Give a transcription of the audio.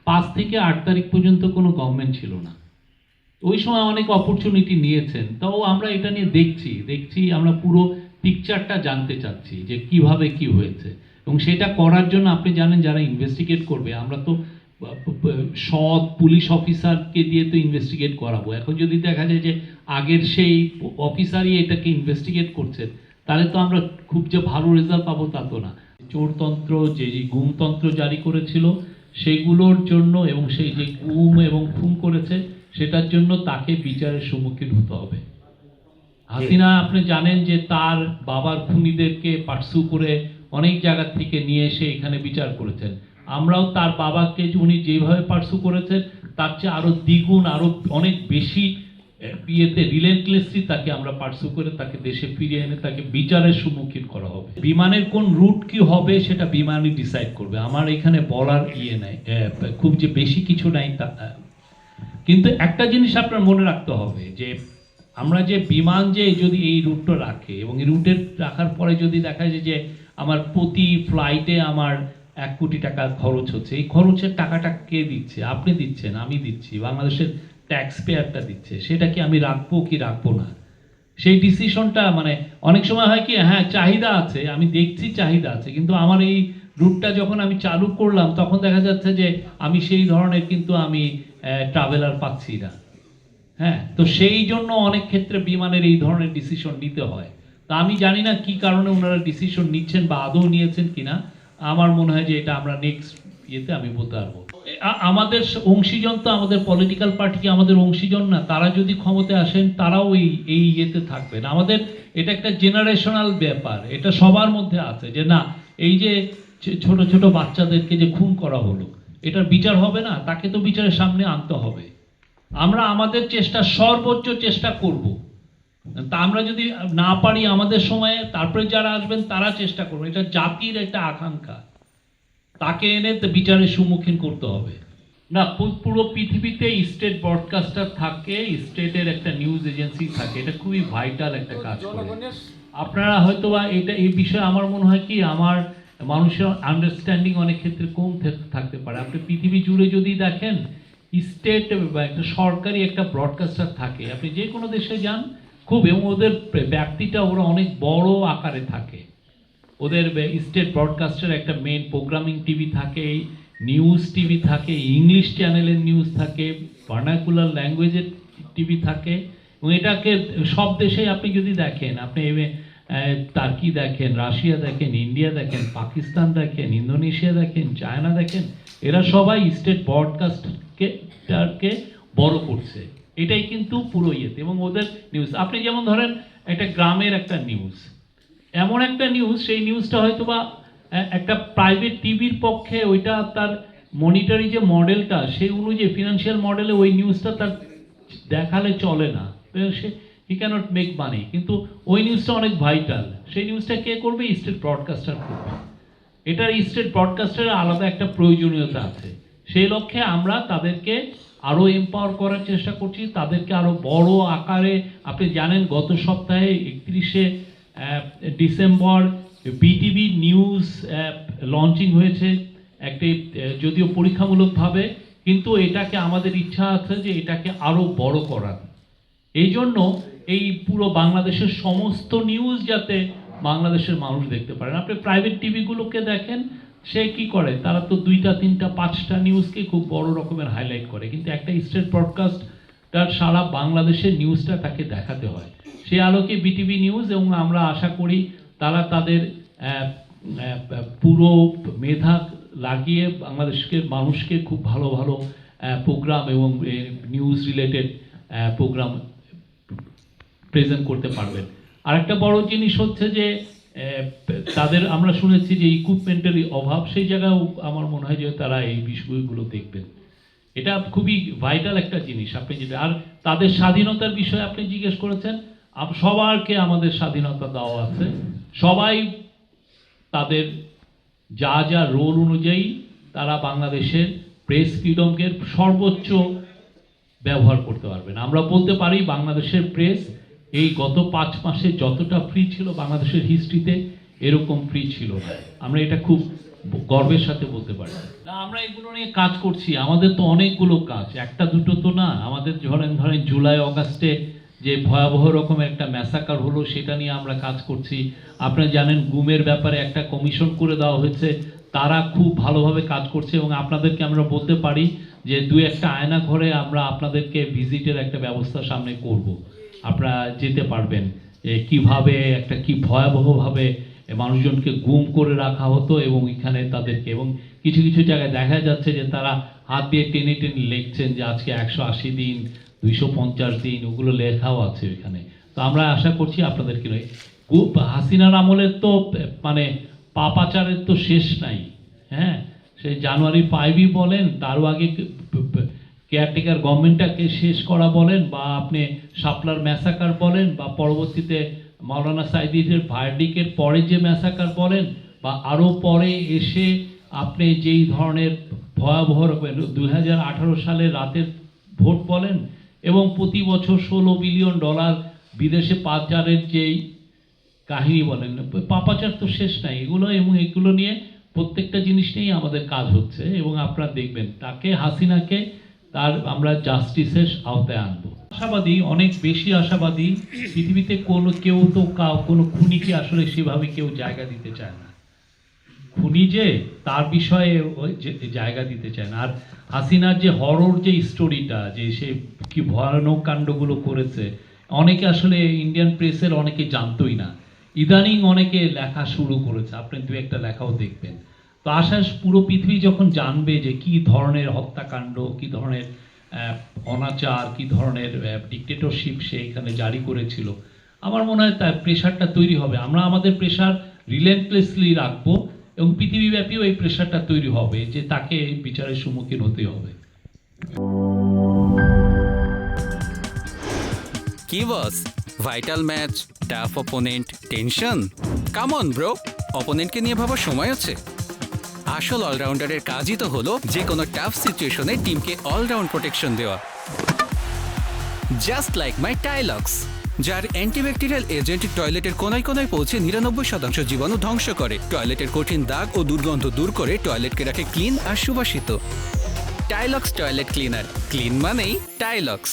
5 থেকে 8 তারিখ পর্যন্ত কোনো গভর্নমেন্ট ছিল না। ওই সময় অনেক অপরচুনিটি নিয়েছেন, তাও আমরা এটা নিয়ে দেখছি আমরা পুরো পিকচারটা জানতে চাচ্ছি যে কিভাবে কি হয়েছে, এবং সেটা করার জন্য আপনি জানেন যারা ইনভেস্টিগেট করবে, আমরা তো সৎ পুলিশ অফিসারকে দিয়ে তো ইনভেস্টিগেট করাবো। এখন যদি দেখা যায় যে আগের সেই অফিসারই এটাকে ইনভেস্টিগেট করছেন, তাহলে তো আমরা খুব যে ভালো রেজাল্ট পাবো তা তো না। চোরতন্ত্র যে গুমতন্ত্র জারি করেছিল সেগুলোর জন্য, এবং সেই যে গুম এবং খুন করেছে সেটার জন্য তাকে বিচারের সম্মুখীন হতে হবে। হাসিনা আপনি জানেন যে তার বাবার খুনিদেরকে পার্সু করে অনেক জায়গা থেকে নিয়ে এসে এখানে বিচার করেছেন। আমরাও তার বাবাকে উনি যেভাবে পার্সু করেছেন তার চেয়ে আরো দ্বিগুণ, আরো অনেক বেশি রিলেন্টলেসলি তাকে আমরা পার্সু করে তাকে দেশে ফিরিয়ে এনে তাকে বিচারের সম্মুখীন করা হবে। বিমানের কোন রুট কি হবে সেটা বিমানই ডিসাইড করবে, আমার এখানে বলার নাই, খুব যে বেশি কিছু নাই তা। কিন্তু একটা জিনিস আপনার মনে রাখতে হবে যে আমরা যে বিমান যে যদি এই রুটটা রাখে এবং এই রুটের রাখার পরে যদি দেখা যায় যে আমার প্রতি ফ্লাইটে আমার 1 কোটি টাকা খরচ হচ্ছে, এই খরচের টাকাটা কে দিচ্ছে? আপনি দিচ্ছেন, আমি দিচ্ছি, বাংলাদেশের ট্যাক্স পেয়ারটা দিচ্ছে। সেটা কি আমি রাখবো কি রাখবো না, সেই ডিসিশনটা মানে অনেক সময় হয় কি, হ্যাঁ চাহিদা আছে, আমি দেখছি চাহিদা আছে, কিন্তু আমার এই রুটটা যখন আমি চালু করলাম তখন দেখা যাচ্ছে যে আমি সেই ধরনের কিন্তু আমি ট্রাভেলার পাচ্ছি না। হ্যাঁ, তো সেই জন্য অনেক ক্ষেত্রে বিমানের এই ধরনের ডিসিশন নিতে হয়। তা আমি জানি না কি কারণে ওনারা ডিসিশন নিচ্ছেন বা আদৌ নিয়েছেন কিনা। আমার মনে হয় যে এটা আমরা নেক্সট ইয়েতে আমি বলতে পারবো। আমাদের অংশীজন তো আমাদের পলিটিক্যাল পার্টি কি আমাদের অংশীজন না? তারা যদি ক্ষমতায় আসেন তারাও এই ইয়েতে থাকবেন। আমাদের এটা একটা জেনারেশনাল ব্যাপার, এটা সবার মধ্যে আছে যে না, এই যে ছোট ছোট বাচ্চাদেরকে যে খুন করা হলো এটার বিচার হবে না, তাকে তো বিচারের সামনে আনতে হবে। আমরা আমাদের সর্বোচ্চ চেষ্টা করব, তা আমরা যদি না পারি আমাদের সময়ে, তারপরে যারা আসবেন তারা চেষ্টা করবে। এটা জাতির একটা আকাঙ্ক্ষা, তাকে এনে বিচারের সম্মুখীন করতে হবে। না, পুরো পৃথিবীতে স্টেট ব্রডকাস্টার থাকে, স্টেটের একটা নিউজ এজেন্সি থাকে, এটা খুবই ভাইটাল একটা কাজ করে। আপনারা হয়তো বা এটা এই বিষয়ে আমার মনে হয় কি আমার মানুষের আন্ডারস্ট্যান্ডিং অনেক ক্ষেত্রে কম থাকতে পারে। আপনি পৃথিবী জুড়ে যদি দেখেন স্টেট বা একটা সরকারি একটা ব্রডকাস্টার থাকে, আপনি যে কোনো দেশে যান খুব, এবং ওদের ব্যাপ্তিটা ওরা অনেক বড় আকারে থাকে। ওদের স্টেট ব্রডকাস্টার একটা মেন প্রোগ্রামিং টিভি থাকে, নিউজ টিভি থাকে, ইংলিশ চ্যানেলের নিউজ থাকে, ভার্নাকুলার ল্যাঙ্গুয়েজের টিভি থাকে, এবং এটাকে সব দেশে আপনি যদি দেখেন, আপনি টার্কি দেখেন, রাশিয়া দেখেন, ইন্ডিয়া দেখেন, পাকিস্তান দেখেন, ইন্দোনেশিয়া দেখেন, চায়না দেখেন, এরা সবাই স্টেট ব্রডকাস্টকে বড় করছে। এটাই কিন্তু পুরো ইয়েতে, এবং ওদের নিউজ আপনি যেমন ধরেন একটা গ্রামের একটা নিউজ, এমন একটা নিউজ, সেই নিউজটা হয়তো বা একটা প্রাইভেট টিভির পক্ষে ওইটা তার মনিটারি যে মডেলটা সেই অনুযায়ী ফিনান্সিয়াল মডেলে ওই নিউজটা তার দেখালে চলে না, সে হি ক্যানট মেক মানি, কিন্তু ওই নিউজটা অনেক ভাইটাল, সেই নিউজটা কে করবে? স্টেট ব্রডকাস্টার করবে। এটার স্টেট ব্রডকাস্টারের আলাদা একটা প্রয়োজনীয়তা আছে। সেই লক্ষ্যে আমরা তাদেরকে আরও এম্পাওয়ার করার চেষ্টা করছি, তাদেরকে আরও বড় আকারে। আপনি জানেন গত সপ্তাহে 31শে ডিসেম্বর বিটিভি নিউজ লঞ্চিং হয়েছে, একটি যদিও পরীক্ষামূলকভাবে, কিন্তু এটাকে আমাদের ইচ্ছা আছে যে এটাকে আরও বড় করার। এই জন্য এই পুরো বাংলাদেশের সমস্ত নিউজ যাতে বাংলাদেশের মানুষ দেখতে পারেন। আপনি প্রাইভেট টিভিগুলোকে দেখেন, সে কি করে, তারা তো 2টা 3টা 5টা নিউজকে খুব বড় রকমের হাইলাইট করে, কিন্তু একটা স্টেট ব্রডকাস্ট তার সারা বাংলাদেশের নিউজটা তাকে দেখাতে হয়। সেই আলোকে বিটিভি নিউজ, এবং আমরা আশা করি তারা তাদের পুরো মেধা লাগিয়ে বাংলাদেশকে মানুষকে খুব ভালো ভালো প্রোগ্রাম এবং নিউজ রিলেটেড প্রোগ্রাম প্রেজেন্ট করতে পারবেন। আরেকটা বড় জিনিস হচ্ছে যে তাদের আমরা শুনেছি যে ইকুইপমেন্টের অভাব, সেই জায়গায় আমার মনে হয় যে তারা এই বিষয়গুলো দেখবেন। এটা খুবই ভাইটাল একটা জিনিস। আপনি যেটা, আর তাদের স্বাধীনতার বিষয়ে আপনি জিজ্ঞেস করেছেন, সবারকে আমাদের স্বাধীনতা দেওয়া আছে, সবাই তাদের যা যা রোল অনুযায়ী তারা বাংলাদেশের প্রেস ফ্রিডমকে সর্বোচ্চ ব্যবহার করতে পারবেন। আমরা বলতে পারি বাংলাদেশের প্রেস এই গত 5 মাসে যতটা ফ্রি ছিল বাংলাদেশের হিস্ট্রিতে এরকম ফ্রি ছিল না। আমরা এটা খুব গর্বের সাথে বলতে পারি। না, আমরা এগুলো নিয়ে কাজ করছি, আমাদের তো অনেকগুলো কাজ, একটা দুটো তো না। আমাদের ধরেন জুলাই অগাস্টে যে ভয়াবহ রকমের একটা ম্যাসাকার হলো, সেটা নিয়ে আমরা কাজ করছি। আপনারা জানেন গুমের ব্যাপারে একটা কমিশন করে দেওয়া হয়েছে, তারা খুব ভালোভাবে কাজ করছে এবং আপনাদেরকে আমরা বলতে পারি যে দু একটা আয়না ঘরে আমরা আপনাদেরকে ভিজিটের একটা ব্যবস্থা সামনে করব। আপনারা যেতে পারবেন কিভাবে একটা কি ভয়াবহভাবে মানুষজনকে গুম করে রাখা হতো এবং এখানে তাদেরকে, এবং কিছু কিছু জায়গায় দেখা যাচ্ছে যে তারা হাত দিয়ে টেনে টেনে লিখছেন যে আজকে 180 দিন, 250 দিন, ওগুলো লেখাও আছে এখানে। তো আমরা আশা করছি আপনাদেরকে হাসিনার আমলের তো মানে পাপাচারের তো শেষ নাই। হ্যাঁ, সেই জানুয়ারি 5ই বলেন, তারও আগে কেয়ারটেকার গভর্নমেন্টটাকে শেষ করা বলেন, বা আপনি শাপলার ম্যাসাকার বলেন, বা পরবর্তীতে মাওলানা সাইদিদের ভার্ডিকের পরে যে ম্যাসাকার বলেন, বা আরও পরে এসে আপনি যেই ধরনের ভয়াবহ রকমের 2018 সালে রাতের ভোট বলেন, এবং প্রতি বছর $16 বিলিয়ন বিদেশে পাচারের যেই কাহিনী বলেন, পাপাচার তো শেষ নাই এগুলো। এবং এগুলো নিয়ে প্রত্যেকটা জিনিস নিয়েই আমাদের কাজ হচ্ছে, এবং আপনারা দেখবেন তাকে, হাসিনাকে তার আমরা জাস্টিসের আওতায় আনবো। আশাবাদী, অনেক বেশি আশাবাদী। পৃথিবীতে কেউ তো কোনো খুনিকে আসলে সেভাবে কেউ জায়গা দিতে চায় না। খুনি যে তার বিষয়ে জায়গা দিতে চায় না। আর হাসিনার যে হরর যে স্টোরিটা, যে সে কি ভয়ানক কাণ্ডগুলো করেছে, অনেকে আসলে ইন্ডিয়ান প্রেসের অনেকে জানতোই না। ইদানিং অনেকে লেখা শুরু করেছে, আপনি দু একটা লেখাও দেখবেন। তো আশা পুরো পৃথিবী যখন জানবে যে কি ধরনের হত্যাকাণ্ড, কি ধরনের অনাচার, কি ধরনের ডিক্টেটরশিপ সে এখানে জারি করেছিল, আমার মনে হয় তার প্রেশারটা তৈরি হবে। আমরা আমাদের প্রেশার রিলেন্টলেসলি রাখবো, এবং পৃথিবীব্যাপীও এই প্রেশারটা তৈরি হবে যে তাকে এই বিচারের সম্মুখীন হতে হবে। কি boss, vital match, tough opponent, tension? Come on bro, অপোনেন্টকে নিয়ে ভাবার সময় আছে। আসল অলরাউন্ডারের কাজই তো হলো যে কোনো টাফ সিচুয়েশনে টিমকে অলরাউন্ড প্রোটেকশন দেওয়া। জাস্ট লাইক মাই টাইলক্স, যার অ্যান্টিব্যাকটেরিয়াল এজেন্ট টয়লেটের কোনায় কোনায় পৌঁছে 99% জীবাণু ধ্বংস করে, টয়লেটের কঠিন দাগ ও দুর্গন্ধ দূর করে টয়লেটকে রাখে ক্লিন আর সুবাসিত। টাইলক্স টয়লেট ক্লিনার, ক্লিন মানেই টাইলক্স।